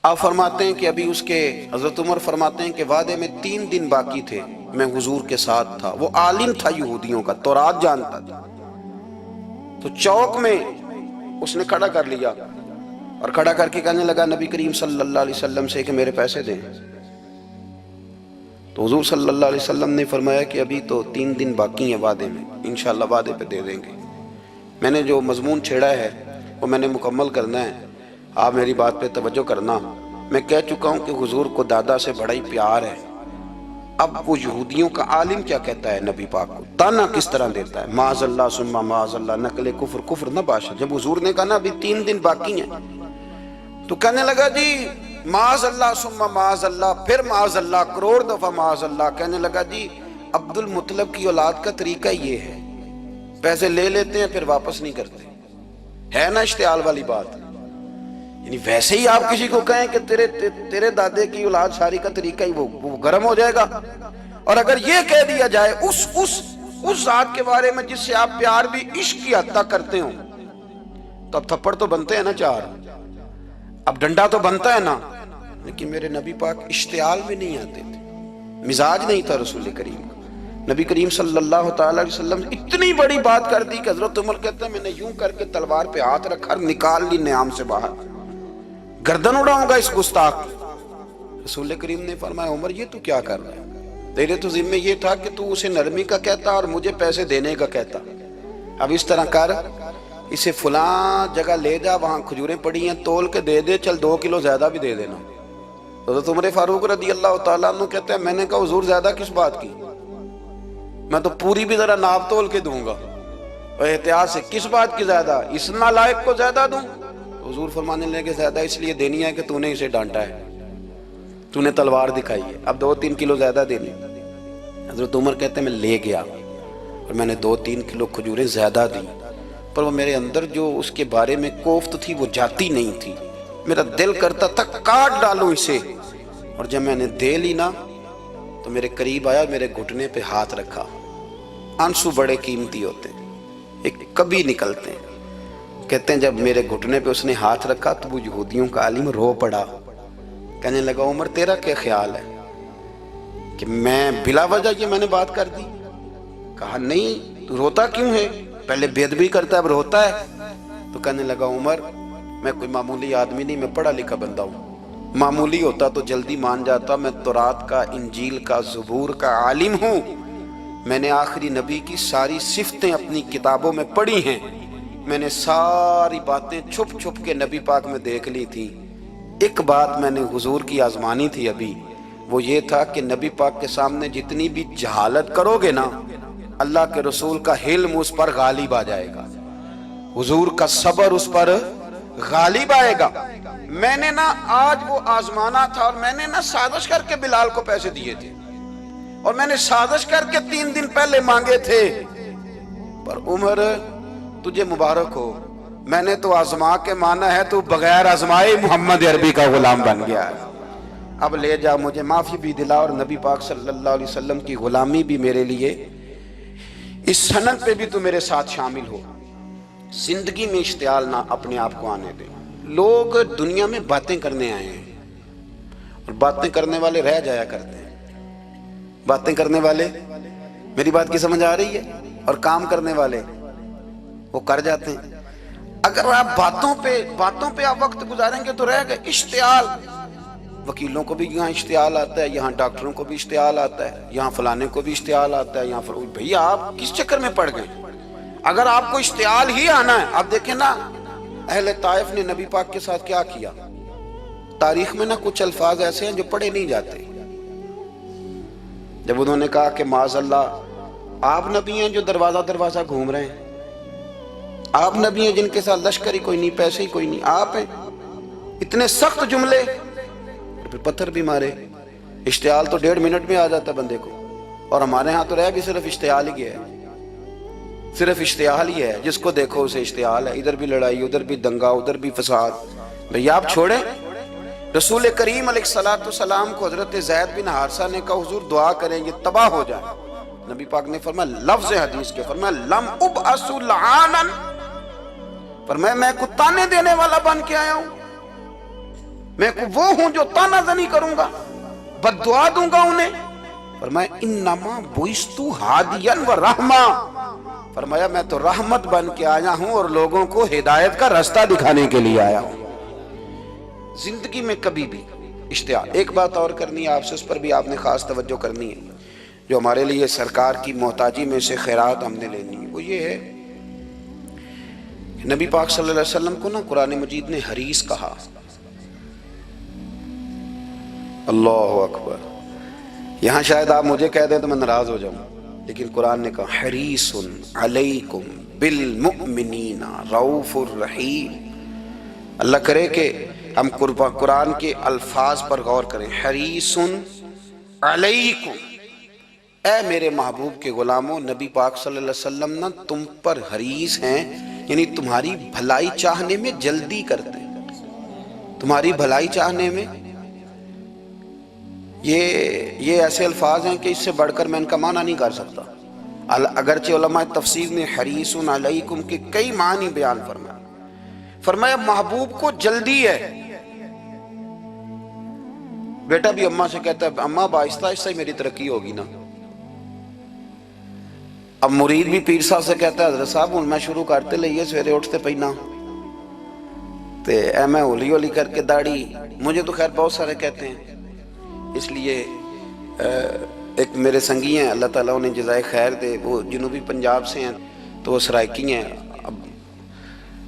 آپ فرماتے ہیں کہ ابھی اس کے حضرت عمر فرماتے ہیں کہ وعدے میں 3 دن باقی تھے، میں حضور کے ساتھ تھا، وہ عالم تھا یہودیوں کا، تورات جانتا تھا، تو چوک میں اس نے کھڑا کر لیا اور کھڑا کر کے کہنے لگا نبی کریم صلی اللہ علیہ وسلم سے کہ میرے پیسے دیں۔ تو حضور صلی اللہ علیہ وسلم نے فرمایا کہ ابھی تو 3 دن باقی ہیں وعدے میں، انشاءاللہ وعدے پہ دے دیں گے۔ میں نے جو مضمون چھیڑا ہے وہ میں نے مکمل کرنا ہے، آپ میری بات پہ توجہ کرنا۔ میں کہہ چکا ہوں کہ حضور کو دادا سے بڑا ہی پیار ہے۔ اب وہ یہودیوں کا عالم کیا کہتا ہے نبی پاک کو، تانا کس طرح دیتا ہے، معاذ اللہ ثم معاذ اللہ، نقل کفر کفر نہ باشا۔ جب حضور نے کہا نا ابھی 3 دن باقی ہیں تو کہنے لگا جی معاذ اللہ ثم معاذ اللہ، پھر معاذ اللہ، کروڑ دفعہ معاذ اللہ۔ کہنے لگا جی عبد المطلب کی اولاد کا طریقہ یہ ہے، پیسے لے لیتے ہیں پھر واپس نہیں کرتے، ہے نا اشتعال والی بات۔ یعنی ویسے ہی آپ کسی کو کہیں کہ تیرے دادے کی اولاد شاری کا طریقہ ہی وہ گرم ہو جائے گا، اور اگر یہ کہہ دیا جائے اس ذات کے بارے میں جس سے آپ پیار بھی عشق کی حد تک کرتے ہوں، تو اب تھپڑ تو بنتے ہیں نا 4، اب ڈنڈا تو بنتا ہے نا۔ لیکن میرے نبی پاک اشتعال میں نہیں آتے تھے، مزاج نہیں تھا رسول کریم کا۔ نبی کریم صلی اللہ تعالی علیہ وسلم اتنی بڑی بات کر دی کہ حضرت عمر کہتے ہیں میں نے یوں کر کے تلوار پہ ہاتھ رکھا اور نکال لی نیام سے باہر، گردن اڑاؤں گا اس گستاخ۔ رسول کریم نے فرمایا عمر یہ تو کیا کر رہا ہے، تیرے تو ذمہ یہ تھا کہ تو اسے نرمی کا کہتا اور مجھے پیسے دینے کا کہتا۔ اب اس طرح کر، اسے فلاں جگہ لے جا، وہاں کھجوریں پڑی ہیں تول کے دے دے، چل 2 کلو زیادہ بھی دے دینا۔ حضرت عمر فاروق رضی اللہ تعالیٰ عنہ کہتے ہیں میں نے کہا حضور زیادہ کس بات کی، میں تو پوری بھی ذرا ناپ تول کے دوں گا، اور احتیاط سے کس بات کی زیادہ، اس نالائق کو زیادہ دوں؟ حضور فرمانے لگے زیادہ اس لیے دینی ہے کہ تو نے اسے ڈانٹا ہے، تو نے تلوار دکھائی ہے، اب 2-3 کلو زیادہ دینی۔ حضرت عمر کہتے ہیں میں لے گیا اور میں نے 2-3 کلو کھجوریں زیادہ دی، پر وہ میرے اندر جو اس کے بارے میں کوفت تھی وہ جاتی نہیں تھی، میرا دل کرتا تھا کاٹ ڈالوں اسے، اور جب میں نے دے لی نا تو میرے قریب آیا، میرے گھٹنے پہ ہاتھ رکھا۔ آنسو بڑے قیمتی ہوتے ہیں، ایک کبھی نکلتے ہیں۔ کہتے ہیں جب میرے گھٹنے پہ اس نے ہاتھ رکھا تو وہ یہودیوں کا عالم رو پڑا، کہنے لگا عمر تیرا کیا خیال ہے کہ میں بلا وجہ یہ میں نے بات کر دی؟ کہا نہیں، تو روتا کیوں ہے، پہلے بے ادبی کرتا ہے اب روتا ہے۔ تو کہنے لگا عمر میں کوئی معمولی آدمی نہیں، میں پڑھا لکھا بندہ ہوں، معمولی ہوتا تو جلدی مان جاتا، میں تورات کا، انجیل کا، زبور کا عالم ہوں، میں نے آخری نبی کی ساری صفتیں اپنی کتابوں میں پڑھی ہیں، میں نے ساری باتیں چھپ چھپ کے نبی پاک میں دیکھ لی تھی۔ ایک بات میں نے حضور کی آزمانی تھی ابھی، وہ یہ تھا کہ نبی پاک کے سامنے جتنی بھی جہالت کرو گے نا، اللہ کے رسول کا حلم اس پر غالب آ جائے گا، حضور کا صبر اس پر غالب آئے گا۔ میں نے نا آج وہ آزمانا تھا، اور میں نے نا سازش کر کے بلال کو پیسے دیے تھے، اور میں نے سازش کر کے 3 دن پہلے مانگے تھے، پر عمر تجھے مبارک ہو، میں نے تو آزما کے مانا ہے، تو بغیر آزمائے محمد عربی کا غلام بن گیا ہے، اب لے جا، مجھے معافی بھی دلا، اور نبی پاک صلی اللہ علیہ وسلم کی غلامی بھی میرے لیے اس سند پہ بھی تو میرے ساتھ شامل ہو۔ زندگی میں اشتعال نہ اپنے آپ کو آنے دیں۔ لوگ دنیا میں باتیں کرنے آئے ہیں، اور باتیں کرنے والے رہ جایا کرتے ہیں، باتیں کرنے والے، میری بات کی سمجھ آ رہی ہے، اور کام کرنے والے وہ کر جاتے ہیں۔ اگر آپ باتوں پہ آپ وقت گزاریں گے تو رہ گئے۔ اشتعال، وکیلوں کو بھی یہاں اشتعال آتا ہے، یہاں ڈاکٹروں کو بھی اشتعال آتا ہے، یہاں فلانے کو بھی اشتعال آتا ہے، یہاں بھئی آپ کس چکر میں پڑ گئے؟ اگر آپ کو اشتعال ہی آنا ہے، آپ دیکھیں نا اہل طائف نے نبی پاک کے ساتھ کیا کیا۔ تاریخ میں نا کچھ الفاظ ایسے ہیں جو پڑھے نہیں جاتے۔ جب انہوں نے کہا کہ معاذ اللہ، آپ نبی ہیں جو دروازہ گھوم رہے ہیں، آپ نبی ہیں جن کے ساتھ لشکر ہی کوئی نہیں، پیسے ہی کوئی نہیں، آپ ہیں، اتنے سخت جملے، پھر پتھر بھی مارے۔ اشتعال تو 1.5 منٹ میں آ جاتا بندے کو، اور ہمارے ہاں تو رہ بھی صرف اشتعال ہی ہے، صرف اشتعال ہی ہے، جس کو دیکھو اسے اشتعال ہے، ادھر بھی لڑائی، ادھر بھی دنگا، ادھر بھی فساد۔ بھئی آپ چھوڑیں۔ رسول کریم علیہ السلام کو حضرت زید بن حارثہ نے کہا حضور دعا کریں یہ تباہ ہو جائے، نبی پاک نے فرمایا لفظ حدیث کے، فرمایا لم ابعث لعانا، فرمایا میں کو تانے دینے والا بن کے آیا ہوں؟ میں وہ ہوں جو تانا زنی کروں گا، بد دعا دوں گا انہیں؟ فرمایا انما بعثتُ ہادیا و رحمہ، فرمایا میں تو رحمت بن کے آیا ہوں اور لوگوں کو ہدایت کا راستہ دکھانے کے لیے آیا ہوں۔ زندگی میں کبھی بھی اشتہار۔ ایک بات اور کرنی ہے آپ سے، اس پر بھی آپ نے خاص توجہ کرنی ہے، جو ہمارے لیے سرکار کی محتاجی میں سے خیرات ہم نے لینی ہے، وہ یہ ہے کہ نبی پاک صلی اللہ علیہ وسلم کو نا قرآن مجید نے حریص کہا۔ اللہ اکبر۔ یہاں شاید آپ مجھے کہہ دیں تو میں ناراض ہو جاؤں، لیکن قرآن نے کہا حریص علیکم بالمؤمنین رؤوف الرحیم۔ اللہ کرے کہ ہم قرآن کے الفاظ پر غور کریں۔ حریص علیکم، اے میرے محبوب کے غلاموں، نبی پاک صلی اللہ علیہ وسلم نا تم پر حریص ہیں، یعنی تمہاری بھلائی چاہنے میں جلدی کرتے ہیں، تمہاری بھلائی چاہنے میں۔ یہ ایسے الفاظ ہیں کہ اس سے بڑھ کر میں ان کا معنی نہیں کر سکتا، اگرچہ علماء تفسیر نے حریص علیکم کے کئی معنی بیان فرمایا محبوب کو جلدی ہے۔ بیٹا بھی اماں سے کہتا ہے اماں آہستہ آہستہ ہی میری ترقی ہوگی نا۔ اب مرید بھی پیر صاحب سے کہتا ہے حضرت صاحب ہوں میں شروع کرتے لئیے سویرے اٹھتے پہنا تے اے میں ہولی ہولی کر کے داڑھی، مجھے تو خیر بہت سارے کہتے ہیں، اس لیے ایک میرے سنگی ہیں اللہ تعالیٰ انہیں جزائے خیر دے، وہ جنوبی پنجاب سے ہیں تو وہ سرائکی ہیں۔ اب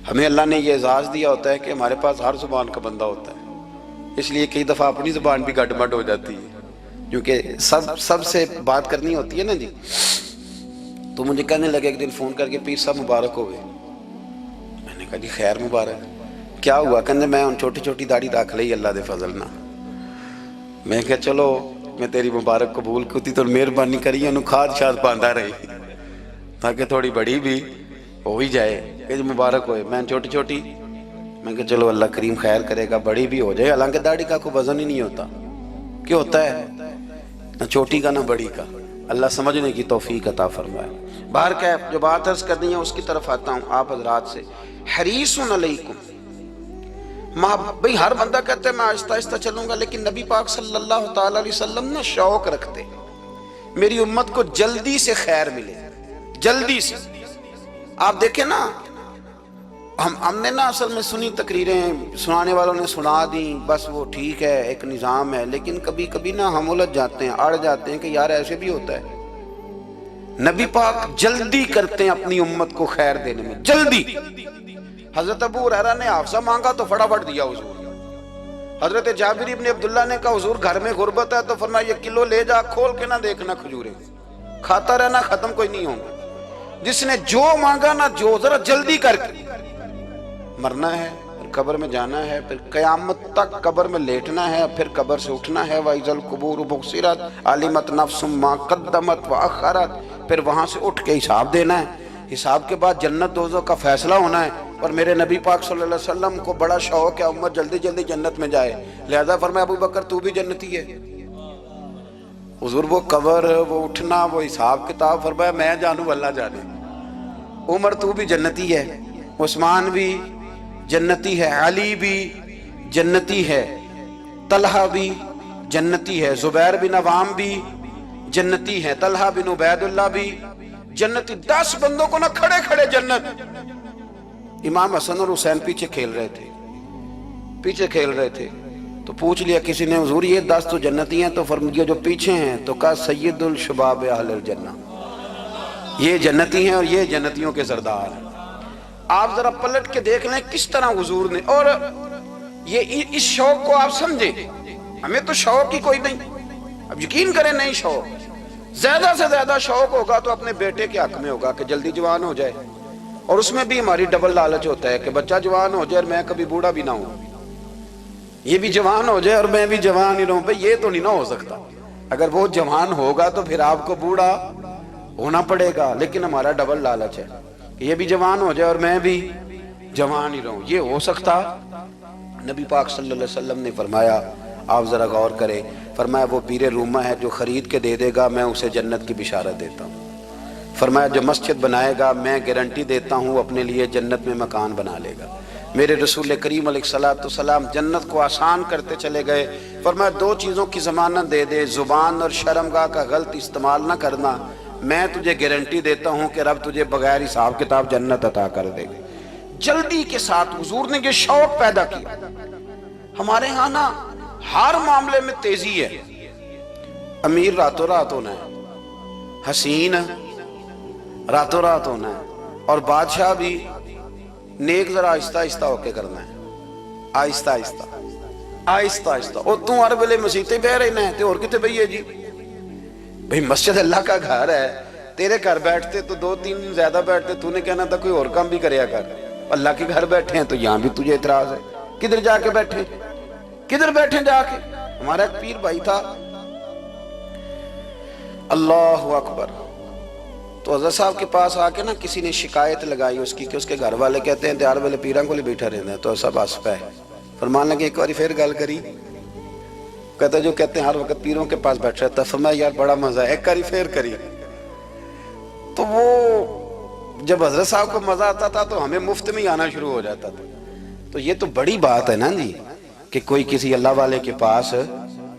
ہمیں اللہ نے یہ اعزاز دیا ہوتا ہے کہ ہمارے پاس ہر زبان کا بندہ ہوتا ہے، اس لیے کئی دفعہ اپنی زبان بھی گڈ مڈ ہو جاتی ہے، کیونکہ سب سے بات کرنی ہوتی ہے نا جی۔ تو مجھے کہنے لگے ایک دن فون کر کے پیر صاحب مبارک ہو گئے۔ میں نے کہا جی خیر مبارک، کیا ہوا؟ کہنے میں ان چھوٹی چھوٹی داڑھی رکھ لئی اللہ دے فضل نہ۔ میں کہا چلو میں تیری مبارک قبول کتی تو مہربانی کری انہوں کھاد شاد باندھا رہی تاکہ تھوڑی بڑی بھی ہو ہی جائے کہ مبارک ہوئے۔ میں چھوٹی چھوٹی، میں کہا چلو اللہ کریم خیر کرے گا بڑی بھی ہو جائے، حالانکہ داڑھی کا کوئی وزن ہی نہیں ہوتا، کیوں ہوتا ہے نہ چھوٹی کا نہ بڑی کا، اللہ سمجھنے کی توفیق عطا فرمائے۔ باہر کا جو بات عرض کرنی ہے اس کی طرف آتا ہوں آپ حضرات سے۔ حریص علیکم، بھئی ہر بندہ کہتا ہے میں آہستہ آہستہ چلوں گا، لیکن نبی پاک صلی اللہ تعالیٰ علیہ وسلم نے شوق رکھتے میری امت کو جلدی سے خیر ملے، جلدی سے۔ آپ دیکھیں نا ہم نے نا اصل میں سنی تقریریں، سنانے والوں نے سنا دیں، بس وہ ٹھیک ہے ایک نظام ہے، لیکن کبھی کبھی نا ہم الجھ جاتے ہیں، اڑ جاتے ہیں کہ یار ایسے بھی ہوتا ہے۔ نبی پاک جلدی کرتے ہیں اپنی امت کو خیر دینے میں، جلدی۔ حضرت ابو ہریرہ نے حافظہ مانگا تو فٹافٹ دیا حضور۔ حضرت جابر ابن عبداللہ نے کہا حضور گھر میں غربت ہے تو فرمایا یہ کلو لے جا، کھول کے نہ دیکھنا کھجوریں، کھاتا رہنا ختم کوئی نہیں ہوں گا۔ جس نے جو مانگا نا جو ذرا جلدی کر کے، مرنا ہے پھر قبر میں جانا ہے، پھر قیامت تک قبر میں لیٹنا ہے، پھر قبر سے اٹھنا ہے، وَإِذَا الْقُبُورُ بُعْثِرَتْ عَلِمَتْ نَفْسٌ مَا قَدَّمَتْ وَأَخَّرَتْ، پھر وہاں سے اٹھ کے حساب دینا ہے، حساب کے بعد جنت دوزخ کا فیصلہ ہونا ہے۔ اور میرے نبی پاک صلی اللہ علیہ وسلم کو بڑا شوق ہے امت جلدی جلدی جنت میں جائے، لہذا فرمایا ابو بکر تو بھی جنتی ہے۔ حضور وہ قبر، وہ اٹھنا، وہ حساب کتاب، فرمایا میں جانوں اللہ جانے۔ عمر تو بھی جنتی ہے، عثمان بھی جنتی ہے، علی بھی جنتی ہے، طلحہ بھی جنتی ہے، زبیر بن عوام بھی جنتی ہے، طلحہ بن عبید اللہ بھی جنتی۔ 10 بندوں کو نہ کھڑے کھڑے جنت۔ امام حسن اور حسین پیچھے کھیل رہے تھے تو پوچھ لیا کسی نے حضور یہ 10 تو جنتی ہیں، تو فرمایا جو پیچھے ہیں تو کہا سید الشباب اہل الجنہ، یہ جنتی ہیں اور یہ جنتیوں کے سردار ہیں۔ آپ ذرا پلٹ کے دیکھ لیں کس طرح حضور نے، اور یہ اس شوق کو آپ سمجھیں، ہمیں تو شوق ہی کوئی نہیں، اب یقین کریں نہیں شوق، زیادہ سے زیادہ شوق ہوگا تو اپنے بیٹے کے حق میں ہوگا کہ جلدی جوان ہو جائے، اور اس میں بھی ہماری ڈبل لالچ ہوتا ہے کہ بچہ جوان ہو جائے اور میں کبھی بوڑھا بھی نہ ہوں، یہ بھی جوان ہو جائے اور میں بھی جوان ہی رہوں، بھئی یہ تو نہیں نہ ہو سکتا۔ اگر وہ جوان ہوگا تو پھر آپ کو بوڑھا ہونا پڑے گا، لیکن ہمارا ڈبل لالچ ہے کہ یہ بھی جوان ہو جائے اور میں بھی جوان ہی رہوں، یہ ہو سکتا؟ نبی پاک صلی اللہ علیہ وسلم نے فرمایا، آپ ذرا غور کریں، فرمایا وہ پیر رومہ ہے جو خرید کے دے دے گا میں اسے جنت کی بشارت دیتا ہوں۔ فرمایا جو مسجد بنائے گا میں گارنٹی دیتا ہوں اپنے لیے جنت میں مکان بنا لے گا۔ میرے رسول کریم علیہ السلام جنت کو آسان کرتے چلے گئے، فرمایا دو چیزوں کی ضمانت دے دے، زبان اور شرمگاہ کا غلط استعمال نہ کرنا، میں تجھے گارنٹی دیتا ہوں کہ رب تجھے بغیر حساب کتاب جنت عطا کر دے گا۔ جلدی کے ساتھ حضور نے یہ شوق پیدا کیا۔ ہمارے ہاں نا ہر معاملے میں تیزی ہے، امیر راتوں رات ہونا ہے، حسین راتوں رات ہونا ہے، اور بادشاہ بھی نیک ذرا آہستہ آہستہ ہو کے کرنا ہے، آہستہ آہستہ آہستہ آہستہ۔ اور تو ہر ویلے مسیطے بہ رہنا ہے تے اور کتے بھئی ہے جی؟ بھئی مسجد اللہ کا گھر ہے، تیرے گھر بیٹھتے تو 2-3 دن زیادہ بیٹھتے، تو نے کہنا تھا کوئی اور کام بھی کریا کر، اللہ کے گھر بیٹھے ہیں تو یہاں بھی تجھے اعتراض ہے، کدھر جا کے بیٹھے، کدھر بیٹھے جا کے؟ ہمارا ایک پیر بھائی تھا، اللہ اکبر، تو حضرت صاحب کے پاس آ کے نا کسی نے شکایت لگائی اس کی کہ اس کے گھر والے کہتے ہیں تیار والے پیران کو لے بیٹھا رہنا ہے، تو سب آس پہ فرمان لگے ایک باری پھر گل کری، کہتا جو کہتے ہیں ہر وقت پیروں کے پاس بیٹھ رہتا، فرمایا یار بڑا مزہ ہے، ایک باری پھر کری۔ تو وہ جب حضرت صاحب کو مزہ آتا تھا تو ہمیں مفت میں آنا شروع ہو جاتا تھا۔ تو یہ تو بڑی بات ہے نا جی کہ کوئی کسی اللہ والے کے پاس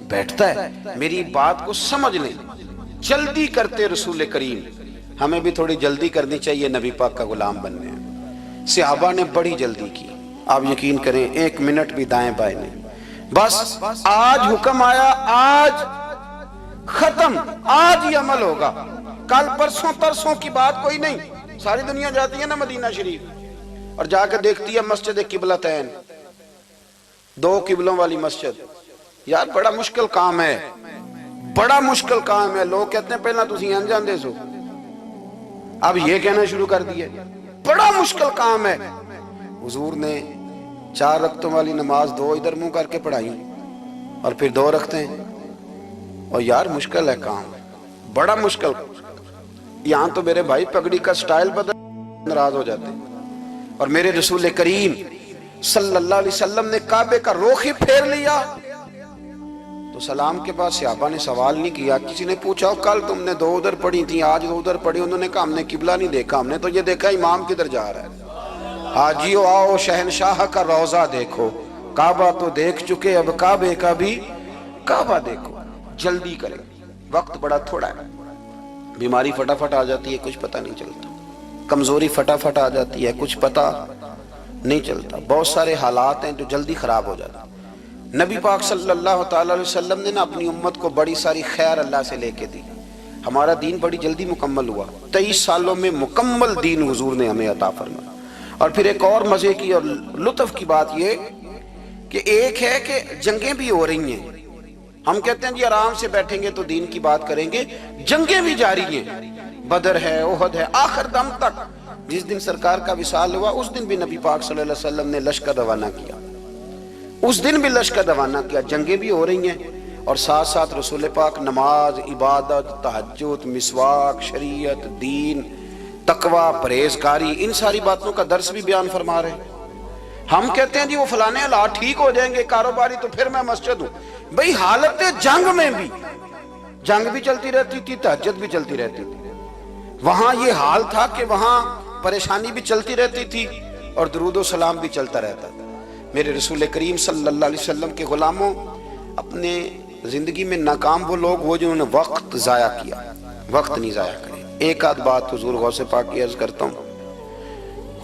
بیٹھتا ہے۔ میری بات کو سمجھ لیں، جلدی کرتے رسول کریم، ہمیں بھی تھوڑی جلدی کرنی چاہیے نبی پاک کا غلام بننے میں۔ صحابہ نے بڑی جلدی کی، آپ یقین کریں 1 منٹ بھی دائیں بائیں نہیں، بس آج حکم آیا، آج ختم، آج ہی عمل ہوگا، کل پرسوں ترسوں کی بات کوئی نہیں۔ ساری دنیا جاتی ہے نا مدینہ شریف اور جا کے دیکھتی ہے مسجد قبلتین، 2 قبلوں والی مسجد، یار بڑا مشکل کام ہے، بڑا مشکل کام ہے۔ لوگ کہتے ہیں پہلا تسی انجان دے سو، اب یہ کہنا شروع کر دیا بڑا مشکل کام ہے۔ حضور نے 4 رکعتوں والی نماز 2 ادھر منہ کر کے پڑھائی اور پھر 2 رکھتے ہیں، اور یار مشکل ہے کام، بڑا مشکل۔ یہاں تو میرے بھائی پگڑی کا سٹائل بدل ناراض ہو جاتے ہیں، اور میرے رسول کریم صلی اللہ علیہ وسلم نے کعبے کا رخ ہی پھیر لیا تو سلام کے بعد صحابہ نے سوال نہیں کیا۔ کسی نے پوچھا کل تم نے 2 ادھر پڑھی تھی، آج 2 ادھر پڑھی، انہوں نے کہا ہم نے قبلہ نہیں دیکھا، ہم نے تو یہ دیکھا امام کدھر جا رہا ہے۔ حاجیو آؤ شہنشاہ کا روضہ دیکھو، کعبہ تو دیکھ چکے اب کعبے کا بھی کعبہ دیکھو۔ جلدی کریں، وقت بڑا تھوڑا ہے، بیماری فٹافٹ آ جاتی ہے کچھ پتہ نہیں چلتا، کمزوری فٹافٹ آ جاتی ہے کچھ پتہ نہیں چلتا، بہت سارے حالات ہیں جو جلدی خراب ہو جاتے ہیں۔ نبی پاک صلی اللہ تعالی علیہ وسلم نے نا اپنی امت کو بڑی ساری خیر اللہ سے لے کے دی، ہمارا دین بڑی جلدی مکمل ہوا، 23 سالوں میں مکمل دین حضور نے ہمیں عطا فرمایا۔ اور پھر ایک اور مزے کی اور لطف کی بات یہ کہ ایک ہے کہ جنگیں بھی ہو رہی ہیں، ہم کہتے ہیں جی آرام سے بیٹھیں گے تو دین کی بات کریں گے، جنگیں بھی جاری ہیں، بدر ہے، احد ہے، آخر دم تک۔ جس دن سرکار کا وصال ہوا اس دن بھی نبی پاک صلی اللہ علیہ وسلم نے لشکر روانہ کیا، اس دن بھی لشکر روانہ کیا، جنگیں بھی ہو رہی ہیں، اور ساتھ ساتھ رسول پاک نماز، عبادت، تہجد، مسواک، شریعت، دین، تقوی، پرہیزگاری، ان ساری باتوں کا درس بھی بیان فرما رہے ہیں۔ ہم کہتے ہیں جی وہ فلانے حالات ٹھیک ہو جائیں گے کاروباری تو پھر میں مسجد ہوں، بھئی حالت جنگ میں بھی جنگ بھی چلتی رہتی تھی، تہجد بھی چلتی رہتی تھی، وہاں یہ حال تھا کہ وہاں پریشانی بھی چلتی رہتی تھی اور درود و سلام بھی چلتا رہتا تھا۔ میرے رسول کریم صلی اللہ علیہ وسلم کے غلاموں، اپنے زندگی میں ناکام وہ لوگ وہ جنہوں نے وقت ضائع کیا، وقت نہیں ضائع کرے۔ ایک آدھ بات حضور غوث پاک کی عرض کرتا ہوں،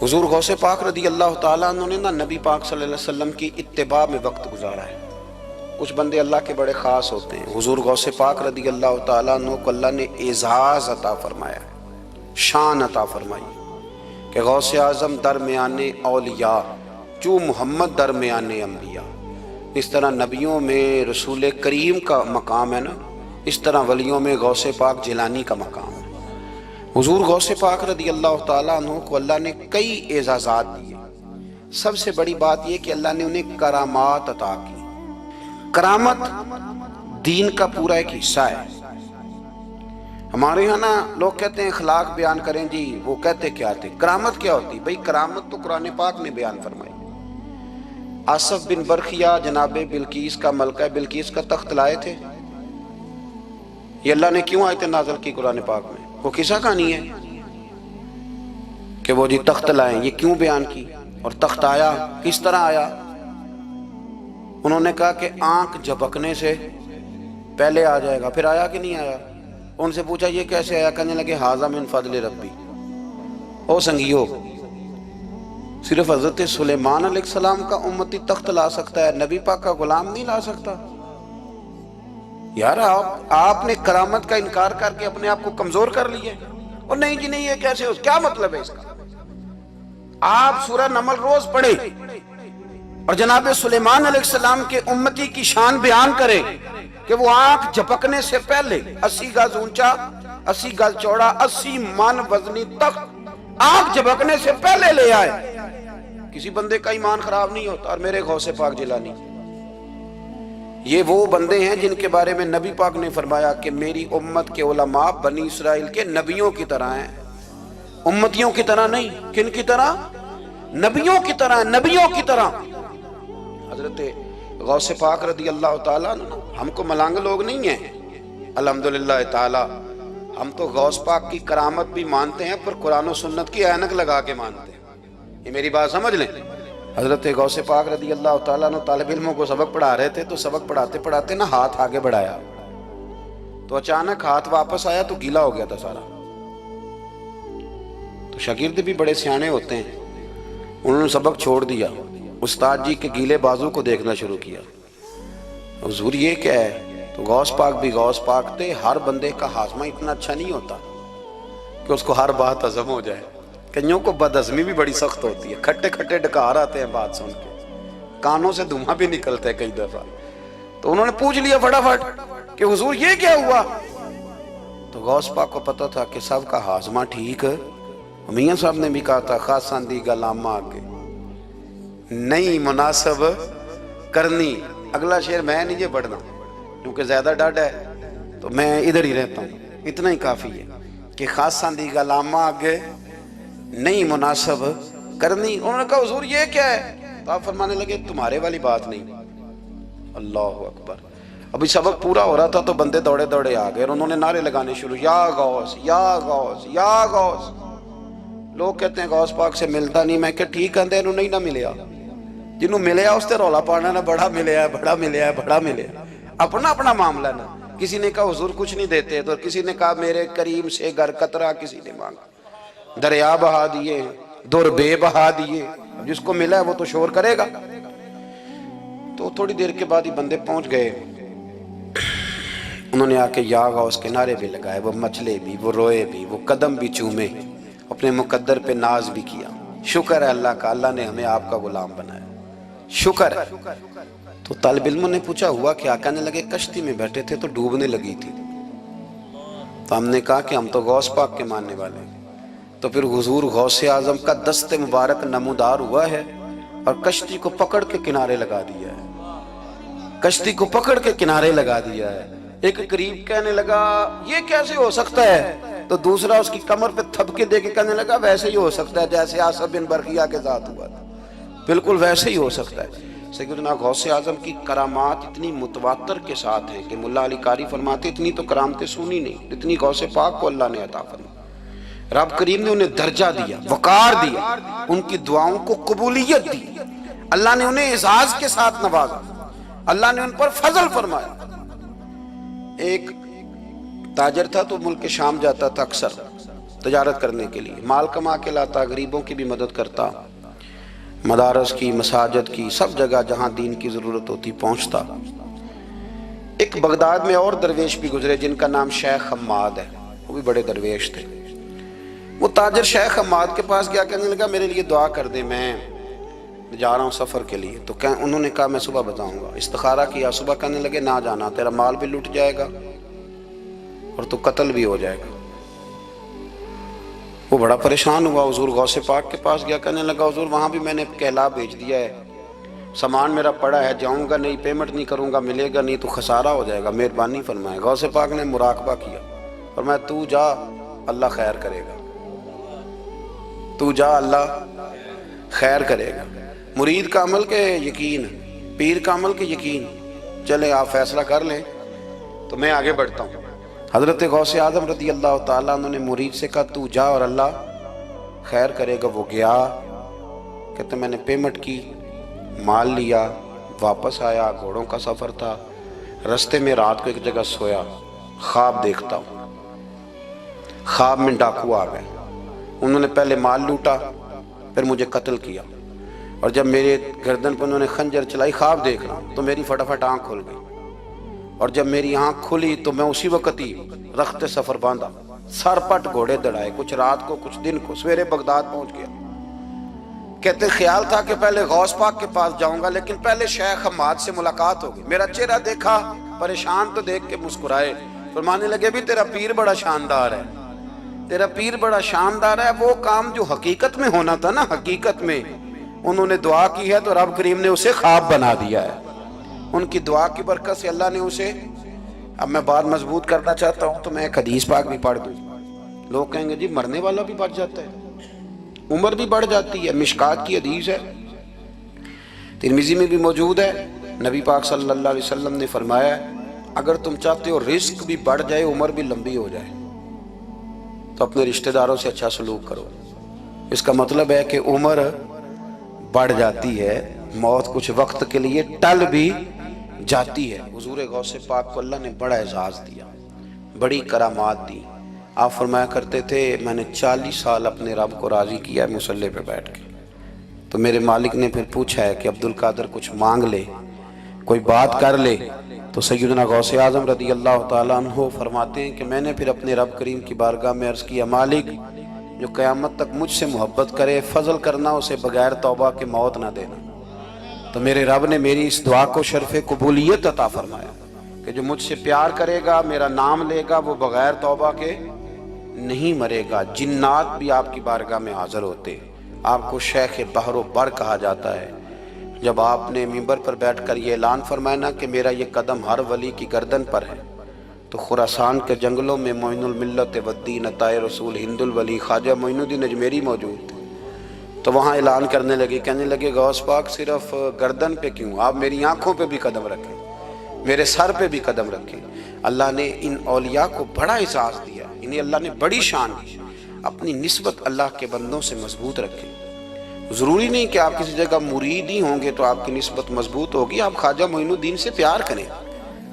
حضور غوث پاک رضی اللہ تعالیٰ عنہ نے نا نبی پاک صلی اللہ علیہ وسلم کی اتباع میں وقت گزارا ہے۔ کچھ بندے اللہ کے بڑے خاص ہوتے ہیں، حضور غوث پاک رضی اللہ تعالیٰ عنہ کو اللہ نے اعزاز عطا فرمایا، شان عطا فرمائی کہ غوث اعظم درمیان اولیاء جو محمد درمیان انبیاء۔ اس طرح نبیوں میں رسول کریم کا مقام ہے نا، اس طرح ولیوں میں غوث پاک جیلانی کا مقام ہے۔ حضور غوث پاک رضی اللہ تعالیٰ عنہ کو اللہ نے کئی اعزازات دیے، سب سے بڑی بات یہ کہ اللہ نے انہیں کرامات عطا کی۔ کرامت دین کا پورا ایک حصہ ہے۔ ہمارے یہاں نا لوگ کہتے ہیں اخلاق بیان کریں جی، وہ کہتے کیا تھے، کرامت کیا ہوتی؟ بھئی کرامت تو قرآن پاک نے بیان فرمائی۔ آصف بن برخیہ جناب بلقیس کا، ملکہ بلقیس کا تخت لائے تھے، یہ اللہ نے کیوں آیت نازل کی قرآن پاک میں؟ وہ قصہ کہانی ہے کہ وہ جی تخت لائیں، یہ کیوں بیان کی؟ اور تخت آیا کس طرح آیا؟ انہوں نے کہا کہ آنکھ جھپکنے سے پہلے آ جائے گا. پھر آیا کہ نہیں آیا؟ ان سے پوچھا یہ کیسے آیا؟ کہنے لگے ھذا من فضل ربی. او سنگیو، صرف حضرت سلیمان علیہ السلام کا امتی تخت لا سکتا ہے، نبی پاک کا غلام نہیں لا سکتا؟ یار آپ نے کرامت کا انکار کر کے اپنے آپ کو کمزور کر لیا. اور نہیں جی نہیں، یہ کیسے ہو؟ کیا مطلب ہے اس کا؟ آپ سورہ نمل روز پڑھیں اور جناب سلیمان علیہ السلام کے امتی کی شان بیان کریں کہ وہ آنکھ جھپکنے سے پہلے 80 گز اونچا، 80 گز چوڑا، 80 من وزنی تخت آنکھ جھپکنے سے پہلے لے آئے. کسی بندے کا ایمان خراب نہیں ہوتا. اور میرے غوث پاک جیلانی، یہ وہ بندے ہیں جن کے بارے میں نبی پاک نے فرمایا کہ میری امت کے علماء بنی اسرائیل کے نبیوں کی طرح ہیں، امتیوں کی طرح نہیں. کن کی طرح؟ نبیوں کی طرح، نبیوں کی طرح. حضرت غوث پاک رضی اللہ تعالیٰ عنہ ہم کو ملانگ لوگ نہیں ہیں الحمدللہ تعالیٰ. ہم تو غوث پاک کی کرامت بھی مانتے ہیں پر قرآن و سنت کی اینک لگا کے مانتے ہیں. یہ میری بات سمجھ لیں. حضرت غوث پاک رضی اللہ تعالیٰ عنہ طالب علموں کو سبق پڑھا رہے تھے تو سبق پڑھاتے پڑھاتے نا ہاتھ آگے بڑھایا تو اچانک ہاتھ واپس آیا تو گیلا ہو گیا تھا سارا. تو شاگرد بھی بڑے سیانے ہوتے ہیں، انہوں نے سبق چھوڑ دیا، استاد جی کے گیلے بازو کو دیکھنا شروع کیا. حضور یہ کیا ہے؟ تو غوث پاک بھی غوث پاک تھے. ہر بندے کا ہاضمہ اتنا اچھا نہیں ہوتا کہ اس کو ہر بات ہضم ہو جائے. کئیوں کو بد ہضمی بھی بڑی سخت ہوتی ہے، کھٹے کھٹے ڈکار آتے ہیں بات سن کے، کانوں سے دھواں بھی نکلتا ہے کئی دفعہ. تو انہوں نے پوچھ لیا فٹافٹ کہ حضور یہ کیا ہوا؟ تو غوث پاک کو پتا تھا کہ سب کا ہاضمہ ٹھیک ہے. میاں صاحب نے بھی کہا تھا خاصاں دی گلامہ آگے نہیں مناسب کرنی. اگلا شعر میں نہیں یہ پڑھنا کیونکہ زیادہ ڈاڈ ہے تو میں ادھر ہی رہتا ہوں. اتنا ہی کافی ہے کہ خاصاں دی گلامہ آگے نہیں مناسب کرنی. انہوں نے کہا حضور یہ کیا ہے؟ تو آپ فرمانے لگے تمہارے والی بات نہیں. اللہ اکبر. ابھی سبق پورا ہو رہا تھا تو بندے دوڑے دوڑے آ گئے اور انہوں نے نعرے لگانے شروع، یا غوث یا غوث یا غوث. لوگ کہتے ہیں غوث پاک سے ملتا نہیں. میں کہ ٹھیک کہتے ہیں انہوں نہیں نہ ملیا، جنہوں ملیا اس تے رولا پانا نہ بڑا ملیا ہے بڑا ملیا ہے بڑا ملیا. اپنا اپنا معاملہ نا. کسی نے کہا حضور کچھ نہیں دیتے تو کسی نے کہا میرے کریم سے گر قطرہ کسی نے مانگا، دریا بہا دیے، در بے بہا دیے. جس کو ملا ہے وہ تو شور کرے گا. تو تھوڑی دیر کے بعد ہی بندے پہنچ گئے. انہوں نے آ کے یا غوث کے نعرے بھی لگائے، وہ مچلے بھی، وہ روئے بھی، وہ قدم بھی چومے، اپنے مقدر پہ ناز بھی کیا. شکر ہے اللہ کا، اللہ نے ہمیں آپ کا غلام بنایا، شکر ہے. تو طالب علموں نے پوچھا ہوا کیا؟ کہنے لگے کشتی میں بیٹھے تھے تو ڈوبنے لگی تھی. تو ہم نے کہا کہ ہم تو غوث پاک کے ماننے والے ہیں. تو پھر حضور غوث اعظم کا دست مبارک نمودار ہوا ہے اور کشتی کو پکڑ کے کنارے لگا دیا ہے، کشتی کو پکڑ کے کنارے لگا دیا ہے. ایک قریب کہنے لگا یہ کیسے ہو سکتا ہے؟ تو دوسرا اس کی کمر پہ تھپکے دے کے کہنے لگا ویسے ہی ہو سکتا ہے جیسے آصف بن برقیہ کے ساتھ ہوا تھا، بالکل ویسے ہی ہو سکتا ہے. سیدنا غوث اعظم کی کرامات اتنی متواتر کے ساتھ ہیں کہ ملا علی قاری فرماتے اتنی تو کرامتیں سنی نہیں جتنی غوث پاک کو اللہ نے عطا فرمائی. رب کریم نے انہیں درجہ دیا، وقار دیا، ان کی دعاؤں کو قبولیت دی. اللہ نے انہیں اعزاز کے ساتھ نوازا، اللہ نے ان پر فضل فرمایا. ایک تاجر تھا تو ملک شام جاتا تھا اکثر تجارت کرنے کے لیے، مال کما کے لاتا، غریبوں کی بھی مدد کرتا، مدارس کی، مساجد کی، سب جگہ جہاں دین کی ضرورت ہوتی پہنچتا. ایک بغداد میں اور درویش بھی گزرے جن کا نام شیخ حماد ہے، وہ بھی بڑے درویش تھے. وہ تاجر شیخ حماد کے پاس گیا، کہنے لگا میرے لیے دعا کر دے، میں جا رہا ہوں سفر کے لیے. تو انہوں نے کہا میں صبح بتاؤں گا. استخارہ کیا صبح، کہنے لگے نہ جانا، تیرا مال بھی لٹ جائے گا اور تو قتل بھی ہو جائے گا. وہ بڑا پریشان ہوا، حضور غوث پاک کے پاس گیا، کہنے لگا حضور وہاں بھی میں نے کہلا بھیج دیا ہے، سامان میرا پڑا ہے، جاؤں گا نہیں، پیمنٹ نہیں کروں گا، ملے گا نہیں تو خسارہ ہو جائے گا، مہربانی فرمائے. غوث پاک نے مراقبہ کیا اور میں تو جا اللہ خیر کرے گا، تو جا اللہ خیر کرے گا. مرید کا عمل کے یقین، پیر کا عمل کے یقین. چلے آپ فیصلہ کر لیں تو میں آگے بڑھتا ہوں. حضرت غوث اعظم رضی اللہ تعالیٰ عنہ نے مرید سے کہا تو جا اور اللہ خیر کرے گا. وہ گیا کہتے میں نے پیمنٹ کی، مال لیا، واپس آیا، گھوڑوں کا سفر تھا، رستے میں رات کو ایک جگہ سویا، خواب دیکھتا ہوں، خواب میں ڈاکو آ گئے، انہوں نے پہلے مال لوٹا، پھر مجھے قتل کیا، اور جب میرے گردن پر انہوں نے خنجر چلائی، خواب دیکھ رہا ہوں تو میری فٹافٹ آنکھ کھل گئی، اور جب میری آنکھ کھلی تو میں اسی وقت ہی رخت سفر باندھا، سر پٹ گھوڑے دڑائے، کچھ رات کو کچھ دن کو، سویرے بغداد پہنچ گیا۔ کہتے خیال تھا کہ پہلے غوث پاک کے پاس جاؤں گا، لیکن پہلے شیخ حماد سے ملاقات ہو گئی، میرا چہرہ دیکھا، پریشان تو دیکھ کے مسکرائے، فرمانے لگے بھی تیرا پیر بڑا شاندار ہے، تیرا پیر بڑا شاندار ہے، وہ کام جو حقیقت میں ہونا تھا نا، حقیقت میں انہوں نے دعا کی ہے تو رب کریم نے اسے خواب بنا دیا ہے، ان کی دعا کی برکت سے اللہ نے اسے۔ اب میں بات مضبوط کرنا چاہتا ہوں تو میں ایک حدیث پاک بھی پڑھ دوں، لوگ کہیں گے جی مرنے والا بھی بڑھ جاتا ہے، عمر بھی بڑھ جاتی ہے، مشکات کی حدیث ہے، ترمذی میں بھی موجود ہے، نبی پاک صلی اللہ علیہ وسلم نے فرمایا ہے اگر تم چاہتے ہو رزق بھی بڑھ جائے، عمر بھی لمبی ہو جائے، تو اپنے رشتہ داروں سے اچھا سلوک کرو۔ اس کا مطلب ہے کہ عمر بڑھ جاتی ہے، موت کچھ وقت کے لیے ٹل بھی جاتی ہے۔ حضور غوث پاک کو اللہ نے بڑا اعزاز دیا، بڑی کرامات دی۔ آپ فرمایا کرتے تھے میں نے 40 سال اپنے رب کو راضی کیا ہے مصلی پہ بیٹھ کے، تو میرے مالک نے پھر پوچھا ہے کہ عبدالقادر کچھ مانگ لے، کوئی بات کر لے، تو سیدنا غوث اعظم رضی اللہ تعالیٰ عنہ فرماتے ہیں کہ میں نے پھر اپنے رب کریم کی بارگاہ میں عرض کیا مالک جو قیامت تک مجھ سے محبت کرے، فضل کرنا اسے بغیر توبہ کے موت نہ دینا۔ تو میرے رب نے میری اس دعا کو شرف قبولیت عطا فرمایا کہ جو مجھ سے پیار کرے گا، میرا نام لے گا، وہ بغیر توبہ کے نہیں مرے گا۔ جنات بھی آپ کی بارگاہ میں حاضر ہوتے، آپ کو شیخ بحر و بر کہا جاتا ہے۔ جب آپ نے منبر پر بیٹھ کر یہ اعلان فرمایا نا کہ میرا یہ قدم ہر ولی کی گردن پر ہے، تو خراسان کے جنگلوں میں معین الملت والدین عطائے رسول ہند الولی خواجہ معین الدین اجمیری موجود تھے، تو وہاں اعلان کرنے لگے، کہنے لگے غوث پاک صرف گردن پہ کیوں، آپ میری آنکھوں پہ بھی قدم رکھیں، میرے سر پہ بھی قدم رکھیں۔ اللہ نے ان اولیاء کو بڑا اعزاز دیا، انہیں اللہ نے بڑی شان دی۔ اپنی نسبت اللہ کے بندوں سے مضبوط رکھیں۔ ضروری نہیں کہ آپ کسی جگہ مرید ہی ہوں گے تو آپ کی نسبت مضبوط ہوگی، آپ خواجہ معین الدین سے پیار کریں،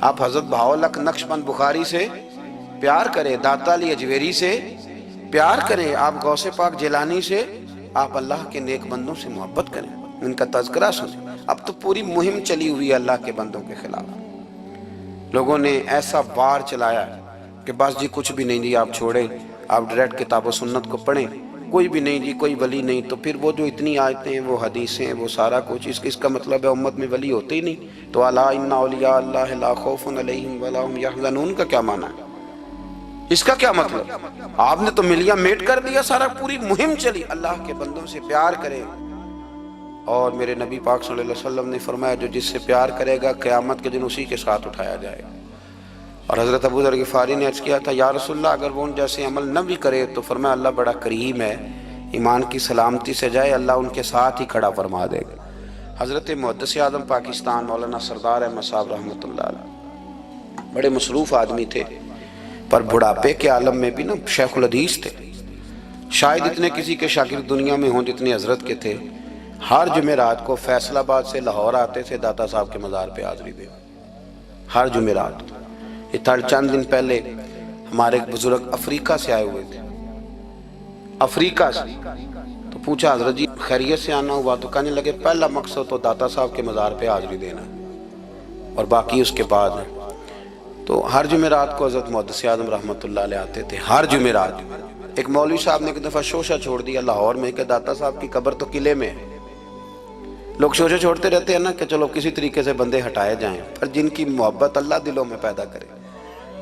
آپ حضرت بہاءالحق نقشبند بخاری سے پیار کریں، داتا علی اجویری سے پیار کریں، آپ غوث پاک جیلانی سے، آپ اللہ کے نیک بندوں سے محبت کریں، ان کا تذکرہ سنیں۔ اب تو پوری مہم چلی ہوئی ہے اللہ کے بندوں کے خلاف، لوگوں نے ایسا وار چلایا ہے کہ بس جی کچھ بھی نہیں جی، آپ چھوڑیں، آپ ڈائریکٹ کتاب و سنت کو پڑھیں، کوئی بھی نہیں جی، کوئی ولی نہیں، تو پھر وہ جو اتنی آیتیں ہیں، وہ حدیثیں ہیں، وہ سارا کچھ، اس کا مطلب ہے امت میں ولی ہوتے ہی نہیں۔ تو الا ان اولیاء اللہ لا خوف علیہم ولا هم یحزنون کا کیا معنی ہے؟ اس کا کیا مطلب؟ آپ نے تو ملیاں میٹ کر دیا، سارا پوری مہم چلی، اللہ کے بندوں سے پیار کریں۔ اور میرے نبی پاک صلی اللہ علیہ وسلم نے فرمایا جو جس سے پیار کرے گا قیامت کے دن اسی کے ساتھ اٹھایا جائے گا۔ اور حضرت ابو ذر غفاری نے عرض کیا تھا یا رسول اللہ اگر وہ ان جیسے عمل نہ بھی کرے تو فرمایا اللہ بڑا کریم ہے، ایمان کی سلامتی سے جائے اللہ ان کے ساتھ ہی کھڑا فرما دے گا۔ حضرت محدث اعظم پاکستان مولانا سردار احمد صاحب رحمۃ اللہ علیہ بڑے مصروف آدمی تھے، پر بڑھاپے کے عالم میں بھی نا شیخ الحدیث تھے، شاید اتنے کسی کے شاگرد دنیا میں ہوں جتنے حضرت کے تھے۔ ہر جمعرات کو فیصل آباد سے لاہور آتے تھے داتا صاحب کے مزار پہ حاضری دے، ہر جمعرات۔ یہ چند دن پہلے ہمارے ایک بزرگ افریقہ سے آئے ہوئے تھے، افریقہ سے، تو پوچھا حضرت جی خیریت سے آنا ہوا؟ تو کہنے لگے پہلا مقصد تو داتا صاحب کے مزار پہ حاضری دینا اور باقی اس کے بعد ہے۔ تو ہر جمعرات کو حضرت محدث اعظم رحمۃ اللہ علیہ آتے تھے، ہر جمعرات۔ ایک مولوی صاحب نے ایک دفعہ شوشہ چھوڑ دیا لاہور میں کہ داتا صاحب کی قبر تو قلعے میں ہے، لوگ شوشے چھوڑتے رہتے ہیں نا کہ چلو کسی طریقے سے بندے ہٹائے جائیں، پر جن کی محبت اللہ دلوں میں پیدا کرے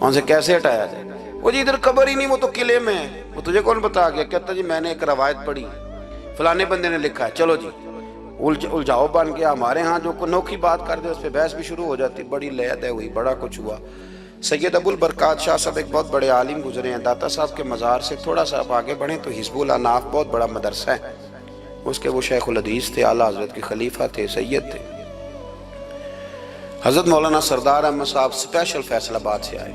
ان سے کیسے ہٹایا جائے؟ وہ جی ادھر قبر ہی نہیں، وہ تو قلعے میں ہے، وہ تجھے کون بتا گیا؟ کہتا جی میں نے ایک روایت پڑھی، فلانے بندے نے لکھا ہے، چلو جی الجھاؤ بن گیا۔ ہمارے ہاں جو انوکھی بات کر دے اس پہ بحث بھی شروع ہو جاتی، بڑی لے دے ہوئی، بڑا کچھ ہوا۔ سید ابو البرکات شاہ صاحب ایک بہت بڑے عالم گزرے ہیں، داتا صاحب کے مزار سے تھوڑا سا آپ آگے بڑھیں تو حزب الاناف بہت بڑا مدرسہ ہے، اس کے وہ شیخ الحدیث تھے، اعلیٰ حضرت کے خلیفہ تھے، سید تھے۔ حضرت مولانا سردار احمد صاحب اسپیشل فیصل آباد سے آئے،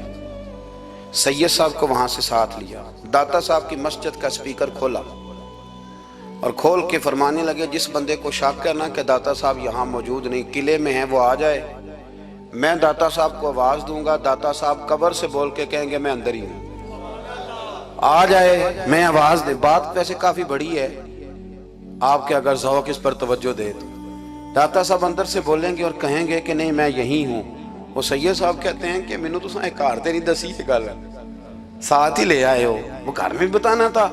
سید صاحب کو وہاں سے ساتھ لیا، داتا صاحب کی مسجد کا سپیکر کھولا اور کھول کے فرمانے لگے جس بندے کو شک ہے نا کہ داتا صاحب یہاں موجود نہیں، قلعے میں ہیں، وہ آ جائے، میں داتا صاحب کو آواز دوں گا، داتا صاحب قبر سے بول کے کہیں گے میں اندر ہی ہوں، آ جائے، میں آواز دے۔ بات ویسے کافی بڑی ہے، آپ کے اگر ذوق اس پر توجہ دے تو داتا صاحب اندر سے بولیں گے اور کہیں گے کہ نہیں میں یہی ہوں۔ وہ سید صاحب کہتے ہیں کہ مینوں تساں ایک گھر تے نہیں دسی یہ گل، ساتھ ہی لے آئے ہو، وہ گھر میں بھی بتانا تھا۔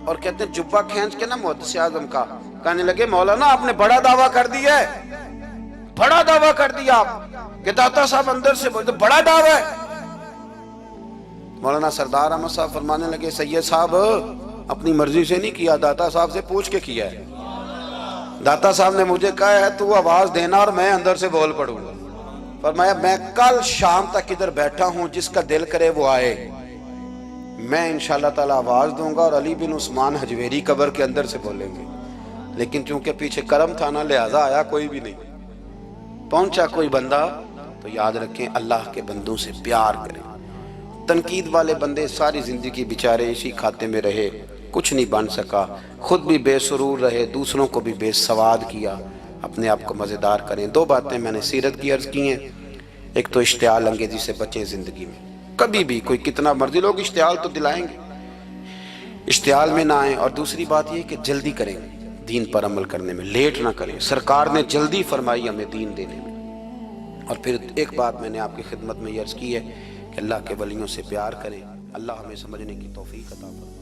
اور کہتے ہیں جبہ کھینچ کے نا محدث اعظم کا، کہنے لگے مولانا آپ نے بڑا دعویٰ کر دیا ہے، بڑا دعویٰ کر دیا آپ کہ داتا صاحب اندر سے بولتے، بڑا دعویٰ ہے۔ مولانا سردار احمد صاحب فرمانے لگے سید صاحب اپنی مرضی سے نہیں کیا، داتا صاحب سے پوچھ کے کیا ہے، داتا صاحب نے مجھے کہا ہے تو آواز دینا اور میں اندر سے بول پڑوں گا۔ فرمایا میں کل شام تک ادھر بیٹھا ہوں، جس کا دل کرے وہ آئے، میں انشاءاللہ تعالی آواز دوں گا اور علی بن عثمان حجویری قبر کے اندر سے بولیں گے، لیکن چونکہ پیچھے کرم تھا نا لہذا آیا کوئی بھی نہیں، پہنچا کوئی بندہ۔ تو یاد رکھیں اللہ کے بندوں سے پیار کریں۔ تنقید والے بندے ساری زندگی بیچارے اسی کھاتے میں رہے، کچھ نہیں بن سکا، خود بھی بے سرور رہے، دوسروں کو بھی بے سواد کیا، اپنے آپ کو مزیدار کریں۔ دو باتیں میں نے سیرت کی عرض کی ہیں، ایک تو اشتعال انگیزی سے بچیں زندگی میں، کبھی بھی کوئی کتنا مرضی لوگ اشتعال تو دلائیں گے، اشتعال میں نہ آئیں۔ اور دوسری بات یہ کہ جلدی کریں دین پر عمل کرنے میں، لیٹ نہ کریں، سرکار نے جلدی فرمائی ہمیں دین دینے میں۔ اور پھر ایک بات میں نے آپ کی خدمت میں یہ عرض کی ہے کہ اللہ کے ولیوں سے پیار کریں، اللہ ہمیں سمجھنے کی توفیق عطا فرمائے۔